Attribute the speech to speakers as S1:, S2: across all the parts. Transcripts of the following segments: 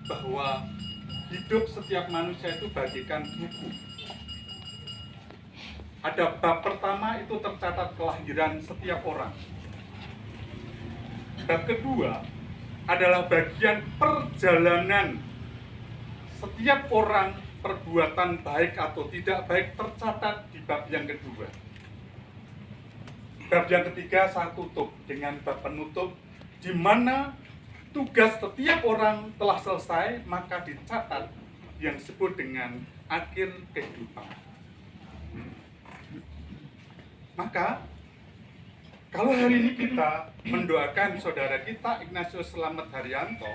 S1: bahwa hidup setiap manusia itu bagaikan buku. Ada bab pertama itu tercatat kelahiran setiap orang. Bab kedua adalah bagian perjalanan setiap orang, perbuatan baik atau tidak baik tercatat di bab yang kedua. Bab yang ketiga saya tutup dengan bab penutup, di mana tugas setiap orang telah selesai, maka dicatat yang disebut dengan akhir kehidupan. Maka kalau hari ini kita mendoakan saudara kita Ignatius Selamat Haryanto,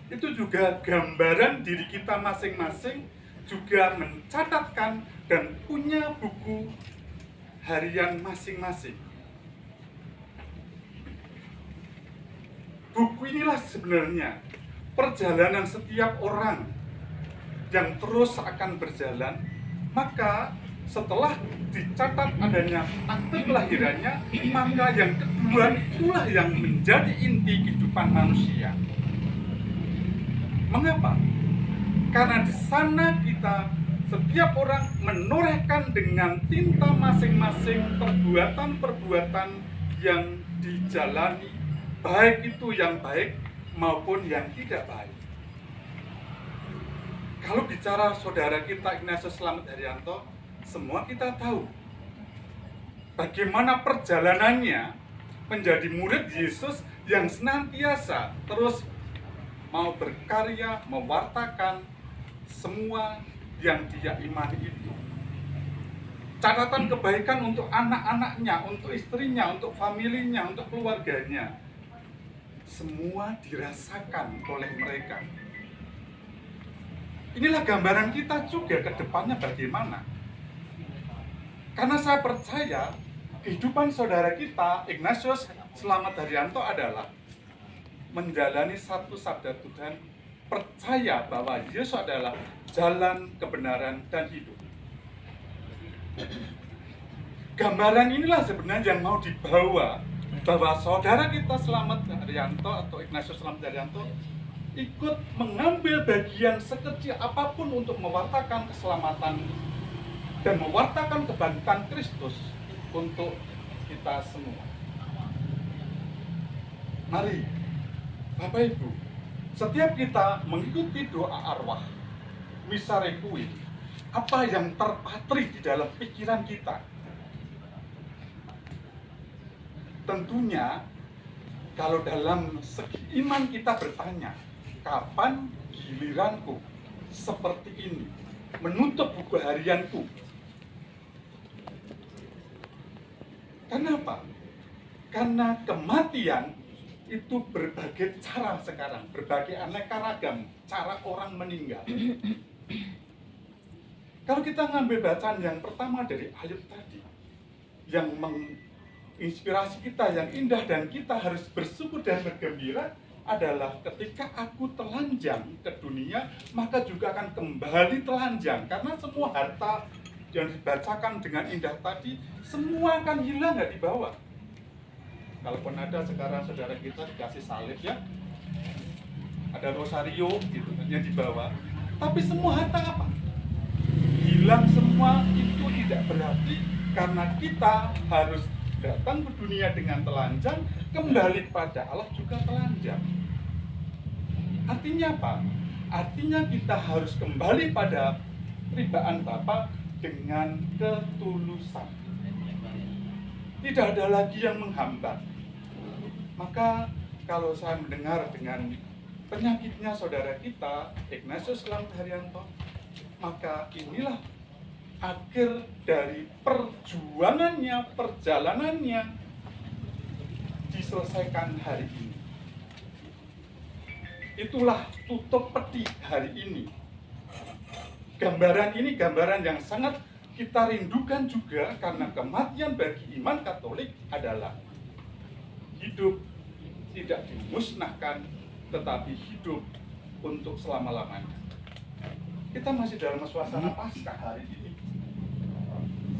S1: itu juga gambaran diri kita masing-masing, juga mencatatkan dan punya buku harian masing-masing. Buku inilah sebenarnya perjalanan setiap orang yang terus akan berjalan. Maka setelah dicatat adanya akte kelahirannya, maka yang kedua itulah yang menjadi inti kehidupan manusia. Mengapa? Karena di sana kita setiap orang menorehkan dengan tinta masing-masing perbuatan-perbuatan yang dijalani, baik itu yang baik maupun yang tidak baik. Kalau bicara saudara kita Ignatius Selamat Haryanto, semua kita tahu bagaimana perjalanannya menjadi murid Yesus yang senantiasa terus mau berkarya, mewartakan semua yang dia imani itu. Catatan kebaikan untuk anak-anaknya, untuk istrinya, untuk familinya, untuk keluarganya, semua dirasakan oleh mereka. Inilah gambaran kita juga ke depannya bagaimana. Karena saya percaya kehidupan saudara kita Ignatius Selamat Haryanto adalah menjalani satu sabda Tuhan, percaya bahwa Yesus adalah jalan, kebenaran, dan hidup. Gambaran inilah sebenarnya yang mau dibawa, bahwa saudara kita Selamat Haryanto atau Ignatius Selamat Haryanto ikut mengambil bagian sekecil apapun untuk mewartakan keselamatan dan mewartakan kebangkitan Kristus untuk kita semua. Mari, Bapak Ibu, setiap kita mengikuti doa arwah, misa requiem, apa yang terpatri di dalam pikiran kita? Tentunya, kalau dalam segi iman kita bertanya, kapan giliranku seperti ini, menutup buku harianku? Kenapa? Karena kematian itu berbagai cara sekarang, berbagai aneka ragam cara orang meninggal. Kalau kita ngambil bacaan yang pertama dari Ayub tadi, yang menginspirasi kita yang indah dan kita harus bersyukur dan bergembira adalah ketika aku telanjang ke dunia, maka juga akan kembali telanjang. Karena semua harta yang dibacakan dengan indah tadi, semua akan hilang, nggak dibawa. Kalaupun ada sekarang saudara kita dikasih salib ya, ada rosario gitu yang dibawa, tapi semua harta apa? Hilang semua. Itu tidak berarti karena kita harus datang ke dunia dengan telanjang, kembali pada Allah juga telanjang. Artinya apa? Artinya kita harus kembali pada peribaan Bapa dengan ketulusan. Tidak ada lagi yang menghambat. Maka kalau saya mendengar dengan penyakitnya saudara kita Ignatius Selamat Haryanto, maka inilah akhir dari perjuangannya, perjalanannya diselesaikan hari ini. Itulah tutup peti hari ini. Gambaran ini gambaran yang sangat kita rindukan juga, karena kematian bagi iman Katolik adalah hidup tidak dimusnahkan, tetapi hidup untuk selama-lamanya. Kita masih dalam suasana Paskah hari ini.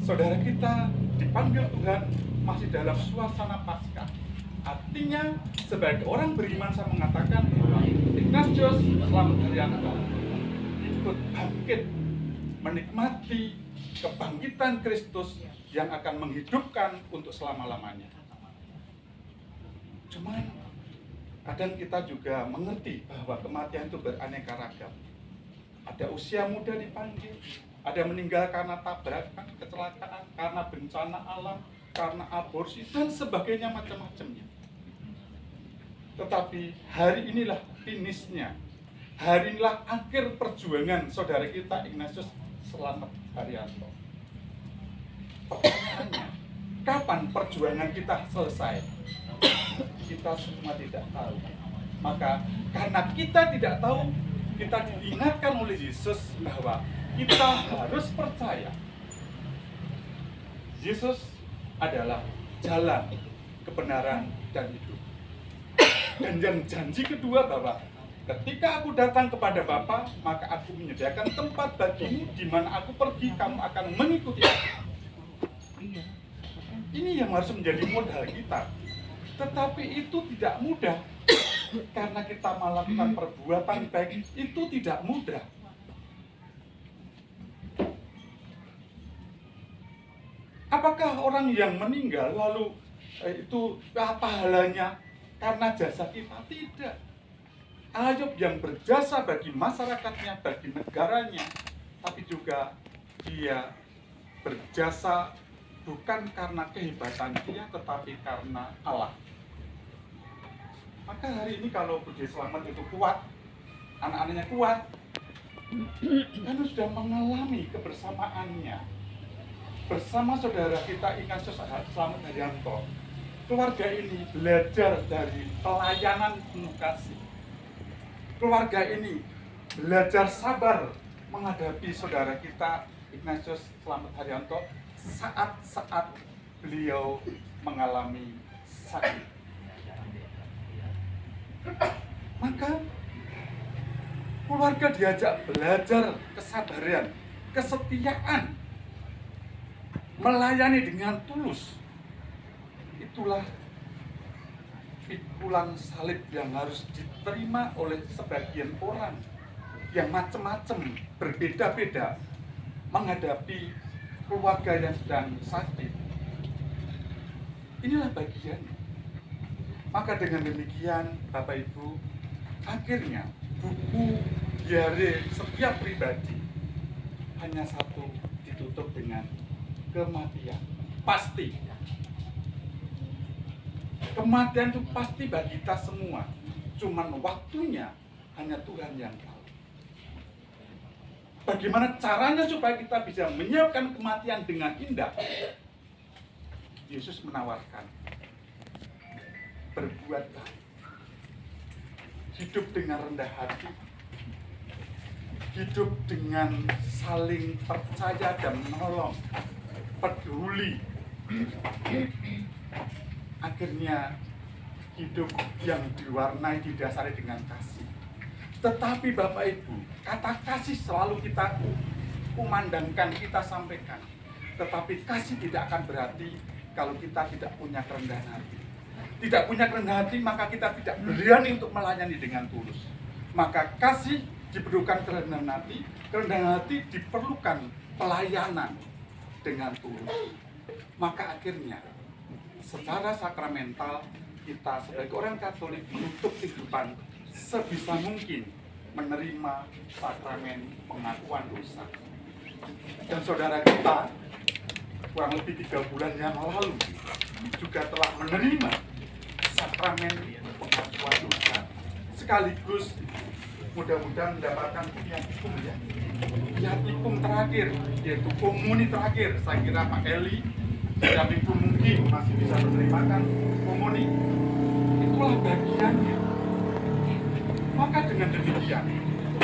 S1: Saudara kita dipanggil Tuhan masih dalam suasana Paskah. Artinya sebagai orang beriman saya mengatakan bahwa Ignatius Ignatius Selamat Haryanto ikut bangkit menikmati kebangkitan Kristus yang akan menghidupkan untuk selama-lamanya. Cuman kadang kita juga mengerti bahwa kematian itu beraneka ragam. Ada usia muda dipanggil, ada meninggal karena tabrakan, kecelakaan, karena bencana alam, karena aborsi, dan sebagainya macam-macamnya. Tetapi hari inilah finishnya. Hari inilah akhir perjuangan saudara kita Ignatius Selamat Haryanto. Pertanyaannya, kapan perjuangan kita selesai? Kita semua tidak tahu. Maka karena kita tidak tahu, kita diingatkan oleh Yesus bahwa kita harus percaya Yesus adalah jalan, kebenaran, dan hidup. Dan yang janji kedua bahwa ketika aku datang kepada Bapa, maka aku menyediakan tempat bagimu di mana aku pergi, kamu akan mengikuti aku. Ini yang harus menjadi modal kita. Tetapi itu tidak mudah. Karena kita melakukan perbuatan baik, itu tidak mudah. Apakah orang yang meninggal lalu itu pahalanya karena jasa kita? Tidak. Ayub yang berjasa bagi masyarakatnya, bagi negaranya, tapi juga dia berjasa bukan karena kehebatan dia, tetapi karena Allah. Maka hari ini kalau Budi Selamat itu kuat, anak-anaknya kuat, karena sudah mengalami kebersamaannya bersama saudara kita Ignatius Selamat Haryanto. Keluarga ini belajar dari pelayanan penuh kasih. Keluarga ini belajar sabar menghadapi saudara kita Ignatius Selamat Haryanto saat-saat beliau mengalami sakit. Maka keluarga diajak belajar kesabaran, kesetiaan, melayani dengan tulus. Itulah pikulan salib yang harus diterima oleh sebagian orang yang macam-macam, berbeda-beda menghadapi keluarga yang sedang sakit. Inilah bagiannya. Maka dengan demikian, Bapak Ibu, akhirnya buku diare setiap pribadi hanya satu, ditutup dengan kematian. Pasti. Kematian itu pasti bagi kita semua. Cuman waktunya hanya Tuhan yang tahu. Bagaimana caranya supaya kita bisa menyiapkan kematian dengan indah? Yesus menawarkan, berbuat baik, hidup dengan rendah hati, hidup dengan saling percaya dan menolong, peduli. Akhirnya hidup yang diwarnai, didasari dengan kasih. Tetapi Bapak Ibu, kata kasih selalu kita kumandangkan, kita sampaikan. Tetapi kasih tidak akan berarti kalau kita tidak punya kerendahan hati. Tidak punya kerendahan hati, maka kita tidak berani untuk melayani dengan tulus. Maka kasih diperlukan kerendahan hati diperlukan pelayanan dengan tulus. Maka akhirnya secara sakramental kita sebagai orang Katolik menutup kehidupan sebisa mungkin menerima sakramen pengakuan dosa. Dan saudara kita kurang lebih 3 bulan yang lalu juga telah menerima sakramen pengakuan dosa, sekaligus mudah-mudahan mendapatkan viaticum ya. Viaticum terakhir, yaitu komuni terakhir. Saya kira Pak Eli dan Ibu mungkin masih bisa menerimakan komuni. Itulah bagiannya. Maka dengan demikian,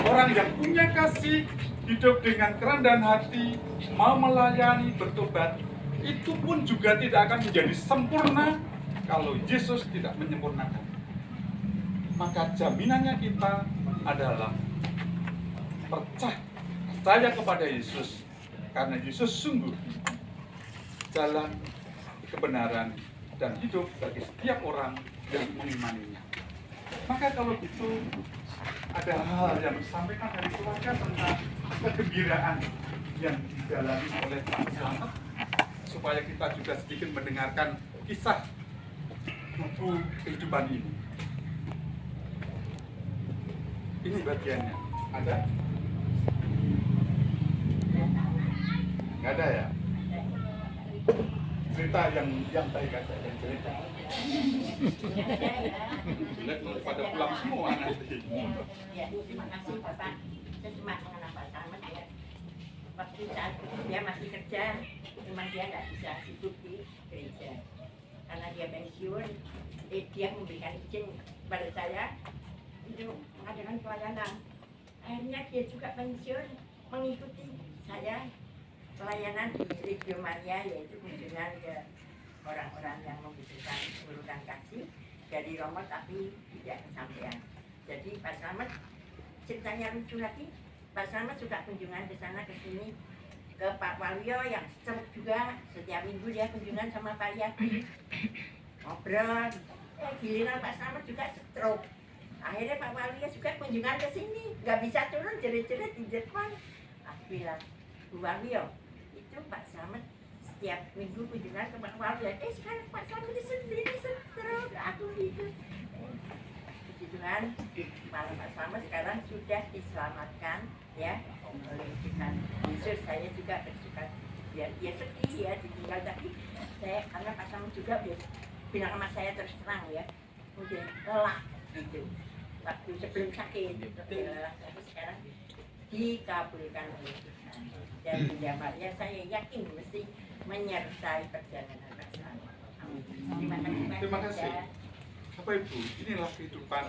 S1: orang yang punya kasih, hidup dengan kerendahan hati, mau melayani, bertobat, itu pun juga tidak akan menjadi sempurna kalau Yesus tidak menyempurnakan. Maka jaminannya kita adalah percaya kepada Yesus, karena Yesus sungguh jalan, kebenaran, dan hidup bagi setiap orang yang mengimaninya. Maka kalau gitu, ada hal yang disampaikan dari keluarga tentang kegembiraan yang dijalani oleh Pak Slamet, supaya kita juga sedikit mendengarkan kisah buku kehidupan ini. Ini bagiannya. Ada? Nggak ada ya? Cerita yang baik aja, yang jelek. Jelek pada pulang semua nanti.
S2: Ya, terima kasih Bapak. Saya cuma mengenal Pak Slamet ya. Waktu saat dia masih kerja, memang dia nggak bisa hidup di gereja. Karena dia pensiun, dia memberikan izin kepada saya untuk mengadakan pelayanan. Akhirnya dia juga pensiun mengikuti saya pelayanan di Radio Maria, yaitu kunjungan ke orang-orang yang membutuhkan urutan kasih dari Romo tapi tidak kesampaian. Jadi Pak Slamet ceritanya lucu lagi. Pak Slamet suka kunjungan ke sana ke sini, ke Pak Waluyo yang stroke juga. Setiap minggu dia kunjungan sama Pak Yati, ngobrol. Giliran Pak Slamet juga stroke. Akhirnya Pak Waluyo juga kunjungan ke sini, nggak bisa turun, jerit-jerit di depan. Aku bilang, Bu Waluyo, itu Pak Slamet setiap minggu kunjungan ke Pak Waluyo. Sekarang Pak Slamet sendiri stroke. Aku gitu. Puji Tuhan, malam Pak Slamet sekarang sudah diselamatkan ya oleh Tuhan Yesus. Saya juga bersuka, ya sedih ya ditinggal, tapi saya karena Pak Slamet juga bilang sama saya terus terang ya, udah lelah gitu waktu sebelum sakit tapi sekarang dikabulkan oleh Tuhan dan ya saya yakin mesti menyertai perjalanan Pak Slamet. Amin. Terima kasih.
S1: Terima kasih. Bapak Ibu, inilah kehidupan